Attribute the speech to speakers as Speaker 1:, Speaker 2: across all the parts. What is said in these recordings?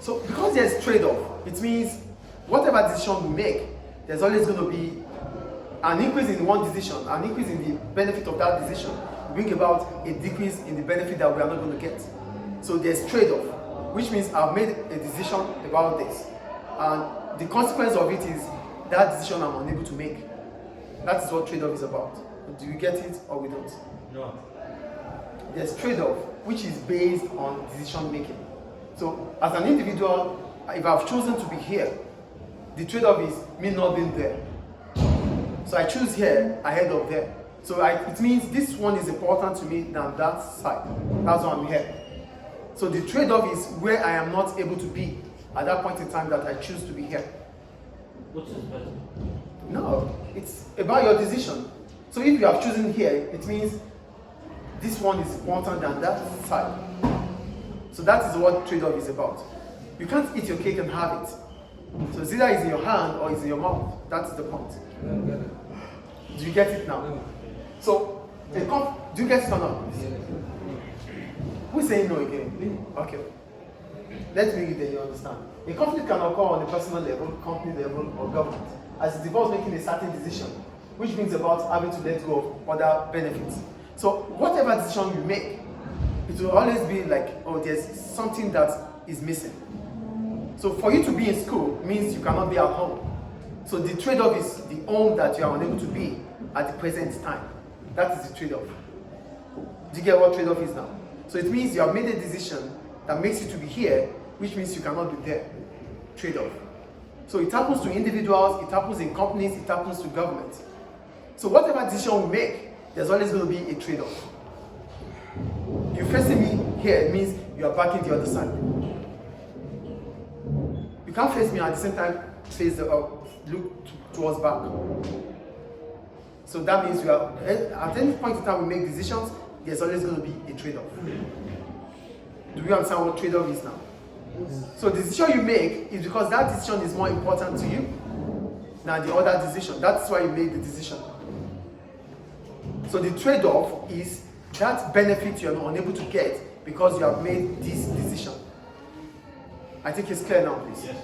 Speaker 1: So because there's trade-off, it means whatever decision we make, there's always going to be an increase in one decision, an increase in the benefit of that decision, bring about a decrease in the benefit that we are not going to get. So there's trade-off, which means I've made a decision about this, and the consequence of it is that decision I'm unable to make. That is what trade-off is about. Do you get it or we don't?
Speaker 2: No.
Speaker 1: There's trade-off, which is based on decision making. So as an individual, if I've chosen to be here, the trade-off is me not being there. So I choose here ahead of there. So it means this one is important to me than that side. That's why I'm here. So the trade-off is where I am not able to be at that point in time that I choose to be here.
Speaker 2: Which is better?
Speaker 1: No, it's about your decision. So if you have chosen here, it means this one is important than that side. So that is what trade-off is about. You can't eat your cake and have it. So it's either it's in your hand or it's in your mouth. That is the point. Do you get it now? So, do you get it or not? Who's saying no again? Okay. Let's make it that you understand. A conflict can occur on a personal level, company level, or government, as it involves making a certain decision, which brings about having to let go of other benefits. So, whatever decision you make, it will always be like, oh, there's something that is missing. So, for you to be in school means you cannot be at home. So, the trade-off is the home that you are unable to be at the present time. That is the trade-off. Do you get what trade-off is now? So, it means you have made a decision that makes you to be here, which means you cannot be there. Trade-off. So, it happens to individuals, it happens in companies, it happens to government. So, whatever decision we make, there's always going to be a trade-off. You facing me here, it means you are backing the other side. You can't face me at the same time face the look towards back. So that means you are at any point in time we make decisions, there's always going to be a trade-off. Do you understand what trade-off is now? So the decision you make is because that decision is more important to you than the other decision. That's why you made the decision. So the trade-off is that benefit you are unable to get because you have made this decision. I think it's clear now, please.
Speaker 2: Yes.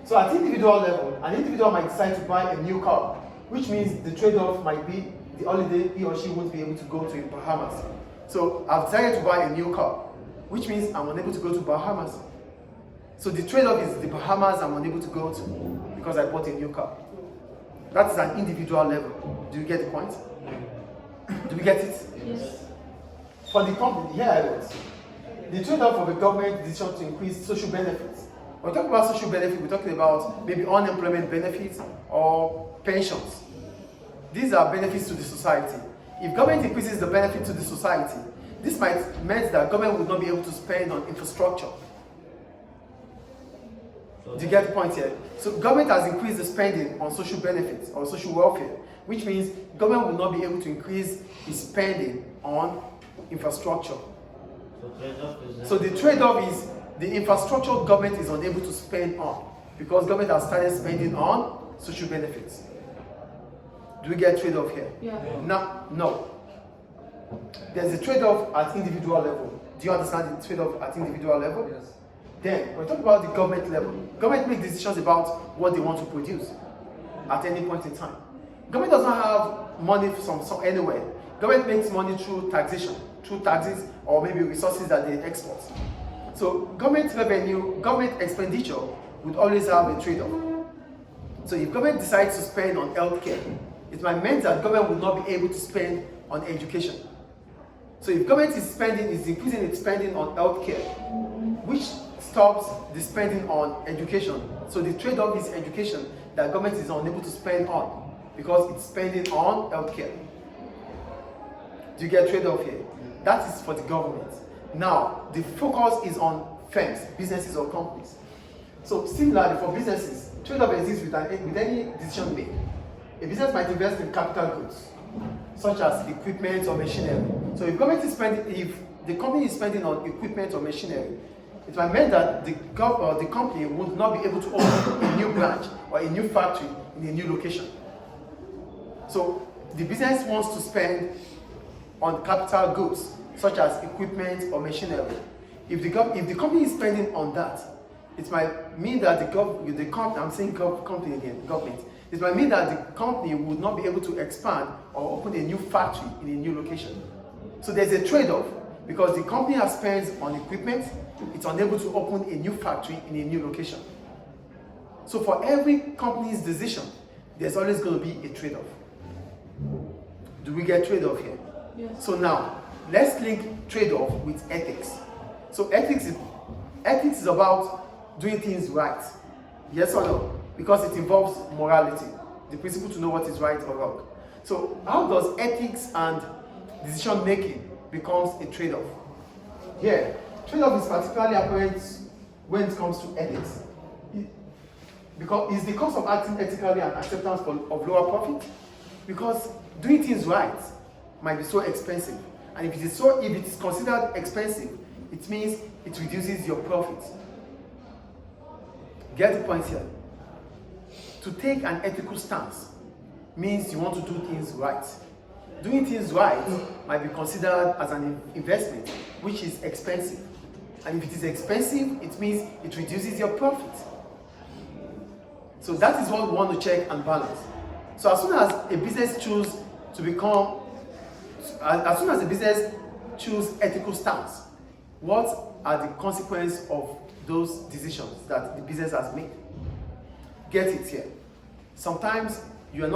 Speaker 1: So at individual level, an individual might decide to buy a new car, which means the trade-off might be the holiday he or she won't be able to go to in Bahamas. So I've decided to buy a new car, which means I'm unable to go to Bahamas. So the trade-off is the Bahamas I'm unable to go to because I bought a new car. That is an individual level. Do you get the point? Do we get it?
Speaker 3: Yes.
Speaker 1: For the company, here I was. The trade-off of a government decision to increase social benefits. When we talk about social benefits, we're talking about maybe unemployment benefits or pensions. These are benefits to the society. If government increases the benefit to the society, this might mean that government would not be able to spend on infrastructure. Do you get the point here? So government has increased the spending on social benefits or social welfare, which means government will not be able to increase its spending on infrastructure. So the trade-off is the infrastructure government is unable to spend on because government has started spending on social benefits. Do we get trade-off here?
Speaker 3: Yeah.
Speaker 1: No. There's a trade-off at individual level. Do you understand the trade-off at individual level?
Speaker 4: Yes.
Speaker 1: Then, when we talk about the government level, government makes decisions about what they want to produce at any point in time. Government does not have money from anywhere. Government makes money through taxation, through taxes or maybe resources that they export. So government revenue, government expenditure would always have a trade-off. So if government decides to spend on healthcare, it might mean that government will not be able to spend on education. So if government is increasing its spending on healthcare, which stops the spending on education. So the trade-off is education that government is unable to spend on because it's spending on healthcare. Do you get trade-off here? That is for the government. Now, the focus is on firms, businesses or companies. So similarly for businesses, trade-off exists with any decision made. A business might invest in capital goods, such as equipment or machinery. So if the company is spending on equipment or machinery, it might mean that the company would not be able to open a new branch or a new factory in a new location. So the business wants to spend on capital goods, such as equipment or machinery. If the company is spending on that, It might mean that the company, I'm saying company again, government. It might mean that the company would not be able to expand or open a new factory in a new location. So there's a trade-off because the company has spent on equipment, it's unable to open a new factory in a new location. So for every company's decision, there's always going to be a trade-off. Do we get trade-off here?
Speaker 3: Yes.
Speaker 1: So now, let's link trade-off with ethics. So ethics is about doing things right. Yes or no? Because it involves morality, the principle to know what is right or wrong. So how does ethics and decision making becomes a trade-off? Here, trade-off is particularly apparent when it comes to ethics. Because it's the cost of acting ethically and acceptance of lower profit. Because doing things right might be so expensive. And if it is considered expensive, it means it reduces your profit. Get the point here? To take an ethical stance means you want to do things right. Doing things right might be considered as an investment, which is expensive. And if it is expensive, it means it reduces your profit. So that is what we want to check and balance. So as soon as a business chooses ethical stance, what are the consequences of those decisions that the business has made? Get it here. Sometimes it's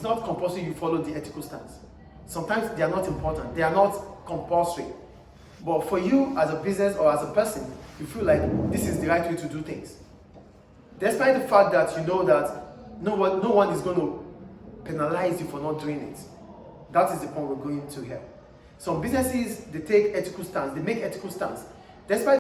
Speaker 1: not compulsory you follow the ethical stance. Sometimes they are not important, they are not compulsory. But for you as a business or as a person, you feel like this is the right way to do things. Despite the fact that you know that no one is going to penalize you for not doing it. That is the point we're going to here. Some businesses, they take ethical stance, they make ethical stance. Despite